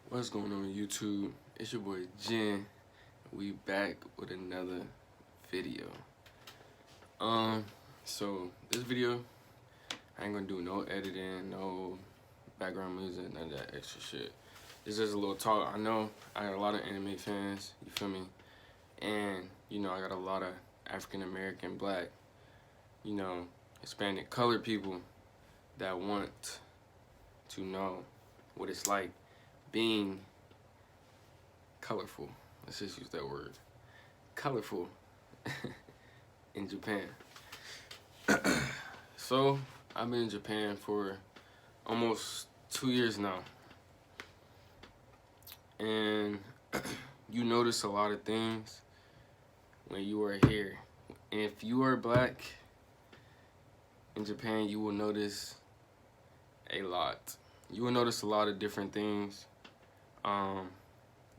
What's going on YouTube? It's your boy Jin. We back with another video. So this video, I ain't gonna do no editing, no background music, none of that extra shit. This is a little talk. I know I got a lot of anime fans, you feel me? And, I got a lot of African American, Black, Hispanic, colored people that want to know what it's like being colorful. Let's just use that word. Colorful in Japan. So, I've been in Japan for almost 2 years now. And you notice a lot of things when you are here. And if you are Black in Japan, you will notice a lot. You will notice a lot of different things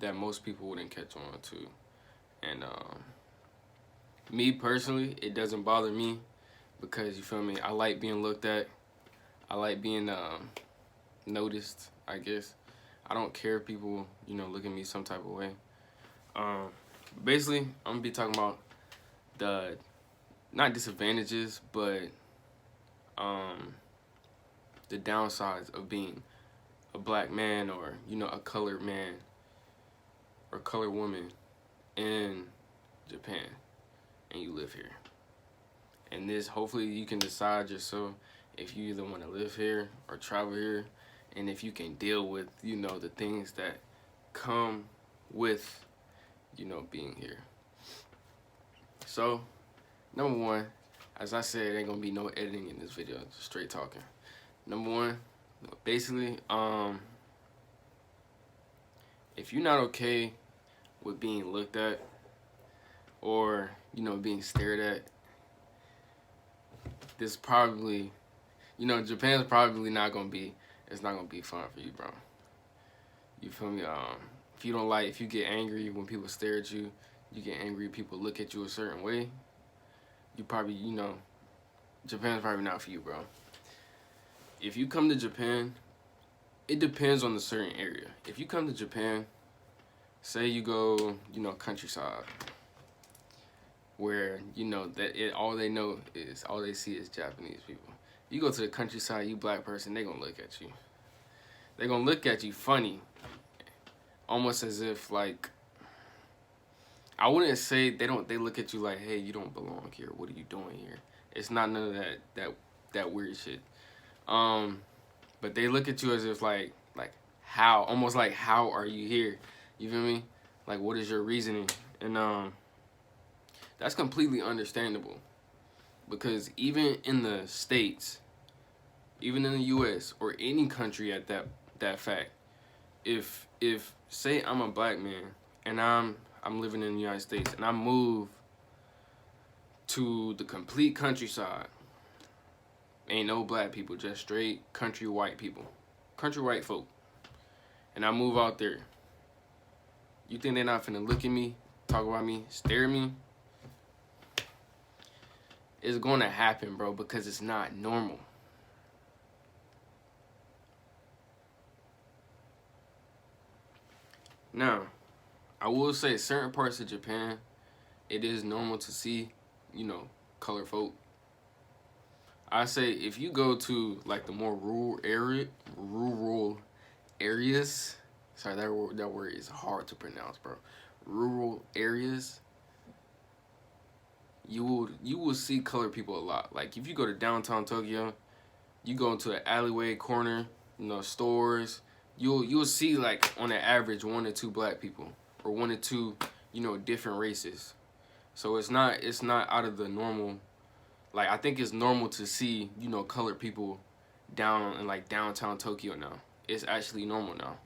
that most people wouldn't catch on to. And me personally, it doesn't bother me because, you feel me, I like being looked at. I like being noticed, I guess. I don't care if people, look at me some type of way. Basically, I'm gonna be talking about the, not disadvantages, but the downsides of being a Black man or, a colored man or colored woman in Japan and you live here. And this, hopefully you can decide yourself if you either want to live here or travel here, and if you can deal with, the things that come with, being here. So, number one, as I said, there ain't gonna be no editing in this video, just straight talking. Number one, basically, if you're not okay with being looked at or, being stared at, this probably, Japan's probably not gonna be, it's not gonna be fun for you, bro. You feel me? If you don't like, if you get angry when people stare at you, you get angry, people look at you a certain way, you probably, Japan's probably not for you, bro. If you come to Japan, it depends on the certain area. If you come to Japan, say you go, countryside, where, all they see is Japanese people. You go to the countryside, you Black person, they gonna look at you. They gonna look at you funny. Almost as if, like, I wouldn't say they look at you like, hey, you don't belong here. What are you doing here? It's not none of that weird shit. But they look at you as if like how, almost like, how are you here? You feel me? Like, what is your reasoning? And that's completely understandable, because even in the States, even in the US or any country at that fact, if say I'm a Black man and I'm living in the United States and I move to the complete countryside, ain't no Black people, just straight country white people, country white folk, and I move out there, you think they're not finna look at me, talk about me, stare at me? It's gonna happen, bro, because it's not normal. Now, I will say certain parts of Japan, it is normal to see, colored folk. I say if you go to like the more rural areas, sorry, that word is hard to pronounce, bro. Rural areas, you will see colored people a lot. Like if you go to downtown Tokyo, you go into an alleyway corner, stores, you'll see like on an average 1 or 2 Black people or 1 or 2, different races. So it's not out of the normal. Like, I think it's normal to see, colored people down in like downtown Tokyo now. It's actually normal now.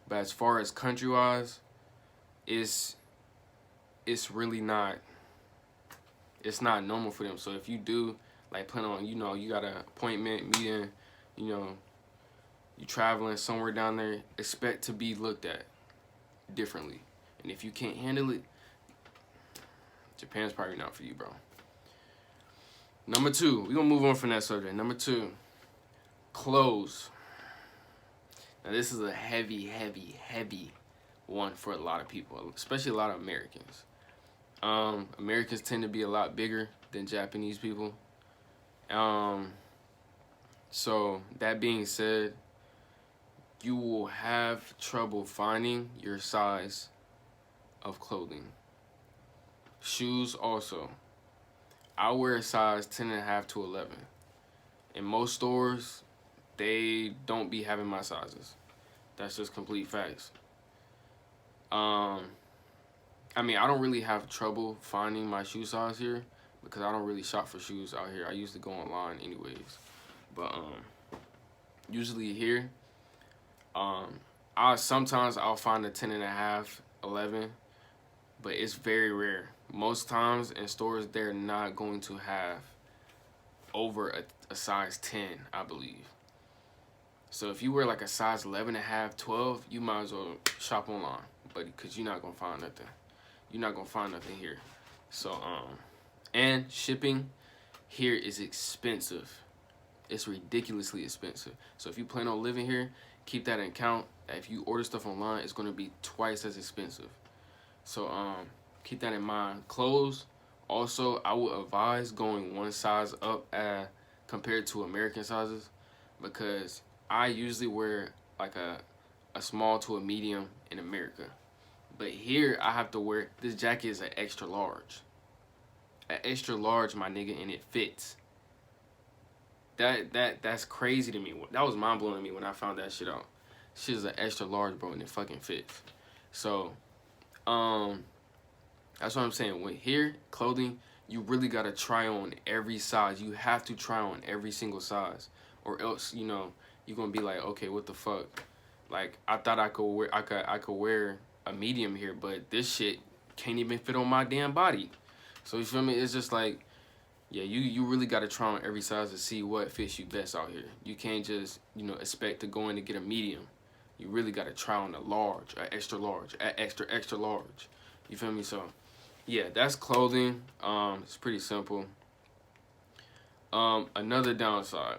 But as far as country-wise, it's really not. It's not normal for them. So if you do like plan on, you got an appointment, meeting, you traveling somewhere down there, expect to be looked at differently. And if you can't handle it, Japan's probably not for you, bro. Number 2, we're gonna move on from that subject. Number 2, clothes. Now this is a heavy one for a lot of people, especially a lot of Americans. Americans tend to be a lot bigger than Japanese people. So that being said, you will have trouble finding your size of clothing. Shoes also. I wear a size 10.5 to 11. In most stores, they don't be having my sizes. That's just complete facts. I mean, I don't really have trouble finding my shoe size here because I don't really shop for shoes out here. I usually go online anyways. But usually here, sometimes I'll find a 10.5, 11, but it's very rare. Most times in stores, they're not going to have over a size 10, I believe. So if you wear like a size 11.5, 12, you might as well shop online, but because you're not gonna find nothing. You're not gonna find nothing here. So and shipping here is expensive. It's ridiculously expensive. So if you plan on living here, keep that in account. If you order stuff online, it's gonna be twice as expensive. So keep that in mind. Clothes, also, I would advise going one size up compared to American sizes, because I usually wear like a small to a medium in America. But here I have to wear, this jacket is an extra large. An extra large, my nigga, and it fits. That's crazy to me. That was mind blowing to me when I found that shit out. Shit is an extra large, bro, and it fucking fits. So, that's what I'm saying. When here, clothing, you really gotta try on every size. You have to try on every single size, or else, you know, you're gonna be like, okay, what the fuck? Like, I thought I could wear a medium here, but this shit can't even fit on my damn body. So you feel me? It's just like, yeah, you really gotta try on every size to see what fits you best out here. You can't just, you know, expect to go in and get a medium. You really gotta try on a large, a extra large, a extra large. You feel me? So yeah, that's clothing. It's pretty simple. Another downside.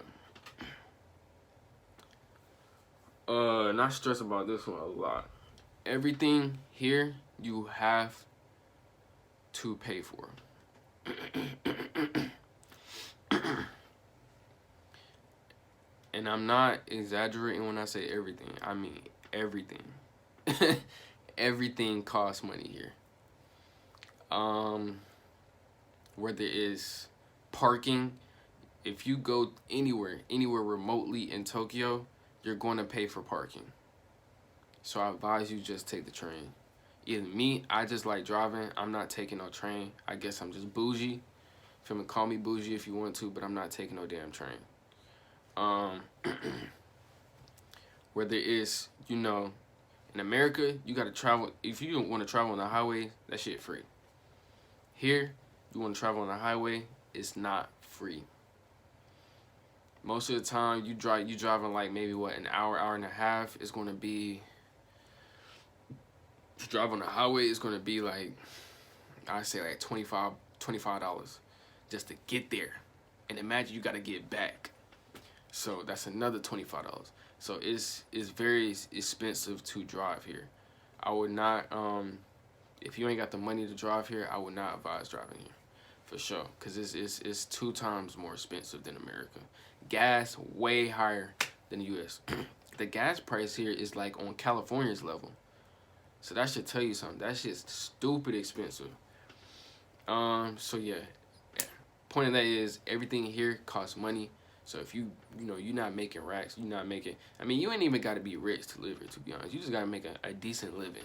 Not stress about this one a lot. Everything here you have to pay for. And I'm not exaggerating when I say everything. I mean everything. Everything costs money here. Whether it's parking, if you go anywhere remotely in Tokyo, you're going to pay for parking. So I advise you just take the train. Either me, I just like driving. I'm not taking no train. I guess I'm just bougie. Feel me? Call me bougie if you want to, but I'm not taking no damn train. Whether it's, you know, in America, you gotta travel. If you don't want to travel on the highway, that shit free. Here, you want to travel on the highway, it's not free. Most of the time, you driving like maybe what, an hour and a half. It's gonna be, to drive on the highway is gonna be like, I say like $25 just to get there, and imagine you gotta get back. So that's another $25. So it's very expensive to drive here. I would not, if you ain't got the money to drive here, I would not advise driving here, for sure, because it's 2 times more expensive than America. Gas way higher than the U.S. The gas price here is like on California's level, so that should tell you something. That shit's stupid expensive. So yeah, point of that is everything here costs money. So if you're not making racks, you're not making, I mean, you ain't even got to be rich to live here, to be honest. You just got to make a decent living.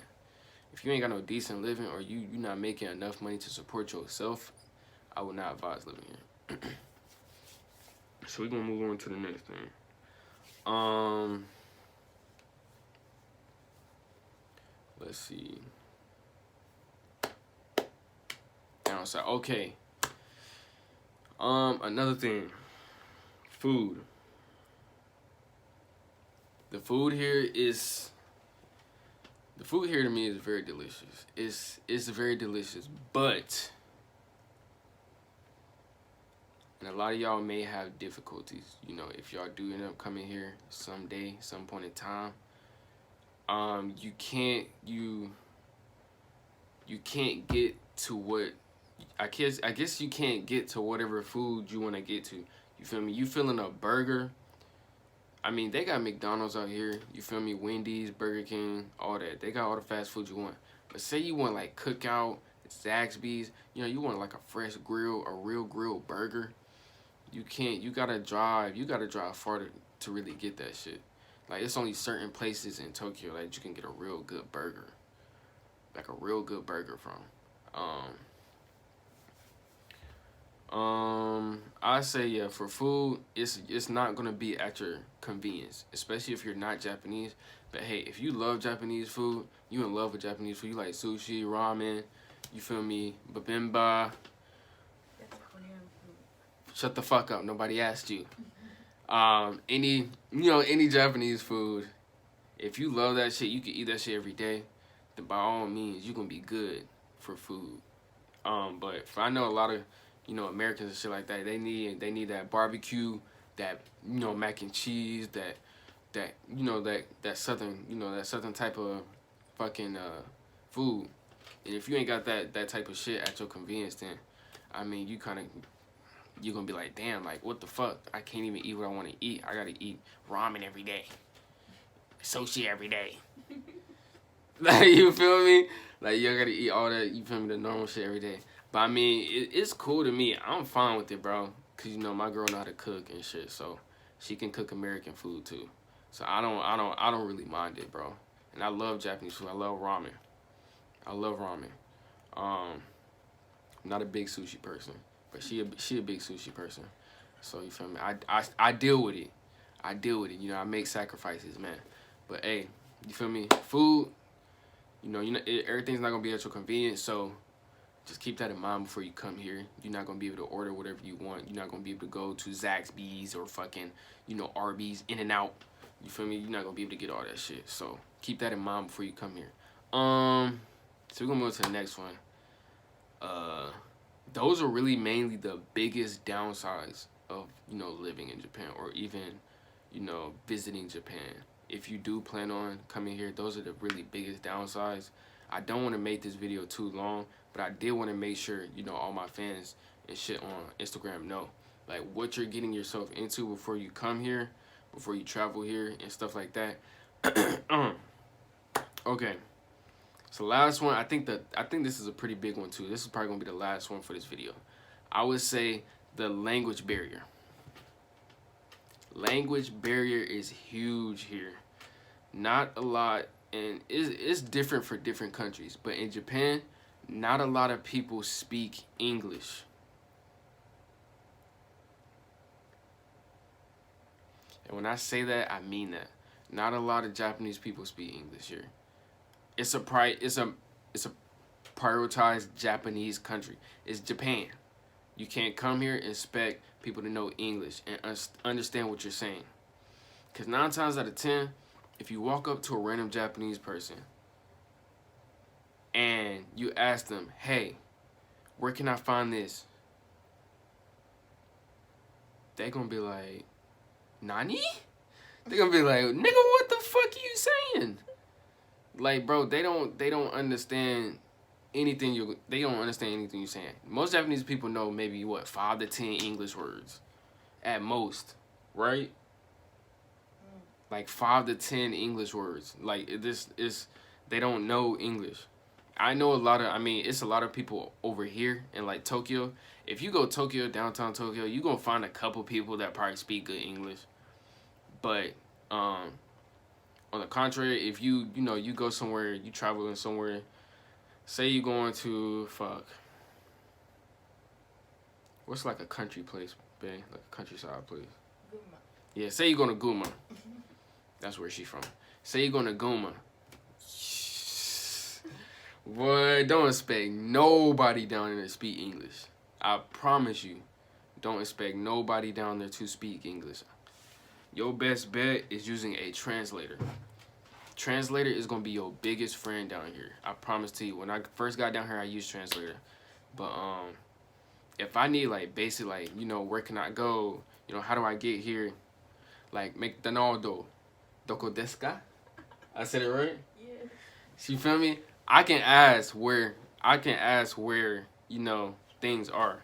If you ain't got no decent living, or you're not making enough money to support yourself, I would not advise living here. So we're going to move on to the next thing. Let's see. Downside. Okay. Another thing. Food. The food here to me is very delicious. It's very delicious, but, and a lot of y'all may have difficulties, you know, if y'all do end up coming here someday, some point in time. you can't get to what I guess you can't get to whatever food you want to get to. You feel me? You feeling a burger? I mean, they got McDonald's out here. You feel me? Wendy's, Burger King, all that. They got all the fast food you want. But say you want like Cookout, Zaxby's. You know, you want like a fresh grill, a real grill burger. You can't. You gotta drive. You gotta drive farther to really get that shit. Like it's only certain places in Tokyo that you can get a real good burger, like a real good burger from. I say yeah, for food, it's not gonna be at your convenience, especially if you're not Japanese. But hey, if you love Japanese food, you in love with Japanese food. You like sushi, ramen, you feel me, bibimbap. That's Korean food. Shut the fuck up. Nobody asked you. Any Japanese food. If you love that shit, you can eat that shit every day. Then by all means, you gonna be good for food. But I know a lot of Americans and shit like that. They need that barbecue, that mac and cheese, that southern type of fucking food. And if you ain't got that type of shit at your convenience, then I mean you're gonna be like, damn, like what the fuck? I can't even eat what I want to eat. I gotta eat ramen every day, sushi every day. Like you feel me? Like you gotta eat all that. You feel me? The normal shit every day. But I mean, it's cool to me. I'm fine with it, bro. Cause my girl know how to cook and shit, so she can cook American food too. So I don't really mind it, bro. And I love Japanese food. I love ramen. I'm not a big sushi person, but she a big sushi person. So you feel me? I deal with it. I I make sacrifices, man. But hey, you feel me? Food. Everything's not gonna be at your convenience, so just keep that in mind before you come here. You're not gonna be able to order whatever you want. You're not gonna be able to go to Zaxby's or fucking, Arby's, In-N-Out. You feel me? You're not gonna be able to get all that shit. So keep that in mind before you come here. So we're gonna move to the next one. Those are really mainly the biggest downsides of living in Japan, or even visiting Japan. If you do plan on coming here, those are the really biggest downsides. I don't want to make this video too long, but I did want to make sure all my fans and shit on Instagram know like what you're getting yourself into before you come here, before you travel here and stuff like that. Okay, so last one, I think this is a pretty big one too. This is probably gonna be the last one for this video. I would say the language barrier. Language barrier is huge here. Not a lot, and it's different for different countries, but in Japan, not a lot of people speak English. And when I say that, I mean that. Not a lot of Japanese people speak English here. It's a prioritized Japanese country. It's Japan. You can't come here and expect people to know English and understand what you're saying. Because 9 times out of 10, if you walk up to a random Japanese person and you ask them, hey, where can I find this? They're going to be like, Nani? They're going to be like, nigga, what the fuck are you saying? Like, bro, they don't understand anything you're saying. Most Japanese people know maybe 5 to 10 English words at most, right? Like 5 to 10 English words. Like they don't know English. I know it's a lot of people over here in like Tokyo. If you go Tokyo, downtown Tokyo, you're gonna find a couple people that probably speak good English. But on the contrary, if you go somewhere, you traveling somewhere, say you're going to what's like a country place, babe? Like a countryside place. Guma. Yeah, say you're going to Guma. That's where she's from. Say you're going to Guma. Boy, don't expect nobody down there to speak English. I promise you, don't expect nobody down there to speak English. Your best bet is using a translator. Translator is going to be your biggest friend down here. I promise to you. When I first got down here, I used translator. But if I need like basic, like, where can I go? How do I get here? Like McDonald's, doko desu ka? I said it right? Yeah. You feel me? I can ask where you know things are.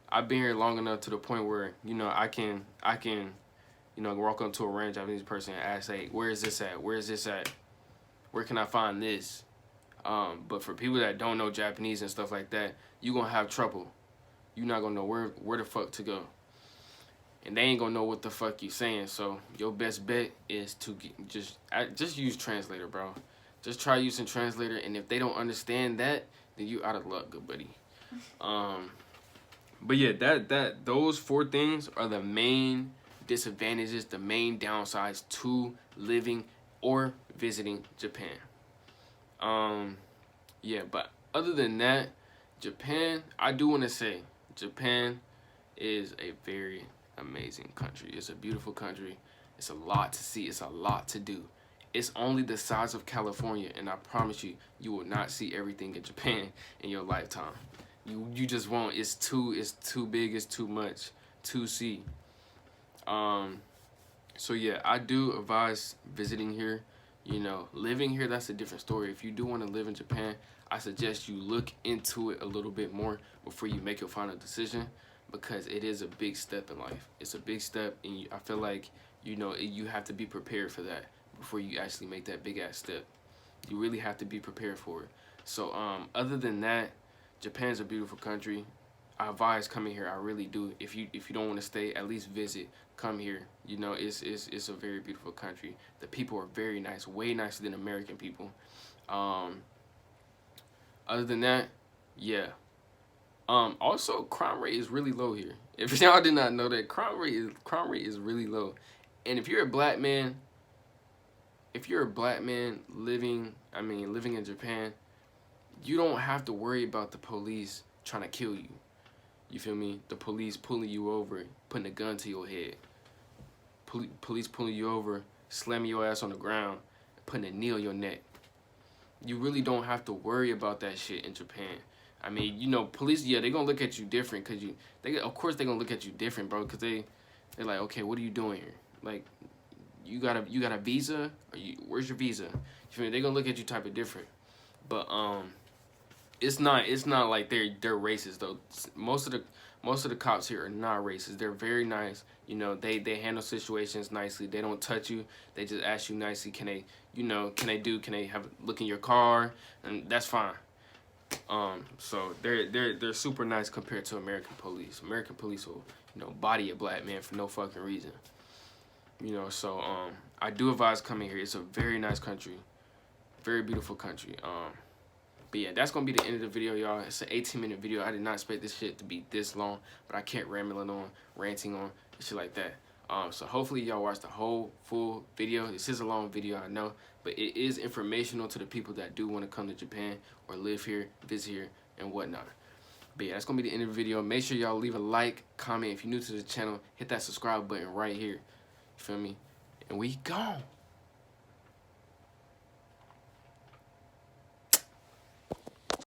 I've been here long enough to the point where you know I can you know walk up to a random Japanese person and ask, hey, where is this at? Where is this at? Where can I find this? But for people that don't know Japanese and stuff like that, you gonna have trouble. You're not gonna know where the fuck to go, and they ain't gonna know what the fuck you saying. So your best bet is to just use translator, bro. Just try using translator, and if they don't understand that, then you out of luck, good buddy. But yeah, those 4 things are the main disadvantages, the main downsides to living or visiting Japan. Yeah, but other than that, Japan, I do want to say, Japan is a very amazing country. It's a beautiful country. It's a lot to see. It's a lot to do. It's only the size of California, and I promise you, you will not see everything in Japan in your lifetime. You just won't. It's too big. It's too much to see. So yeah, I do advise visiting here. You know, living here, that's a different story. If you do want to live in Japan, I suggest you look into it a little bit more before you make your final decision, because it is a big step in life. It's a big step, and I feel like, you know, you have to be prepared for that before you actually make that big ass step. You really have to be prepared for it. So other than that, Japan's a beautiful country. I advise coming here. I really do. If you don't want to stay, at least visit. Come here. You know, it's a very beautiful country. The people are very nice, way nicer than American people. Other than that, yeah. Also, crime rate is really low here. If y'all did not know that, crime rate is really low. And if you're a black man living in Japan, you don't have to worry about the police trying to kill you. You feel me? The police pulling you over, putting a gun to your head. Police pulling you over, slamming your ass on the ground, putting a knee on your neck. You really don't have to worry about that shit in Japan. I mean, you know, police, yeah, they gonna look at you different, cause of course they gonna look at you different, bro, cause they're like, okay, what are you doing here? Like, you got a visa? Where's your visa? You feel me? They gonna look at you type of different, but it's not like they're racist though. Most of the cops here are not racist. They're very nice. You know, they handle situations nicely. They don't touch you. They just ask you nicely, can they have a look in your car? And that's fine. So they're super nice compared to American police. American police will, you know, body a black man for no fucking reason. You know, so I do advise coming here. It's a very nice country. Very beautiful country. But yeah, that's going to be the end of the video, y'all. It's an 18-minute video. I did not expect this shit to be this long, but I kept ranting on, and shit like that. So hopefully y'all watch the whole full video. This is a long video, I know, but it is informational to the people that do want to come to Japan or live here, visit here, and whatnot. But yeah, that's going to be the end of the video. Make sure y'all leave a like, comment. If you're new to the channel, hit that subscribe button right here. You feel me? And we gone.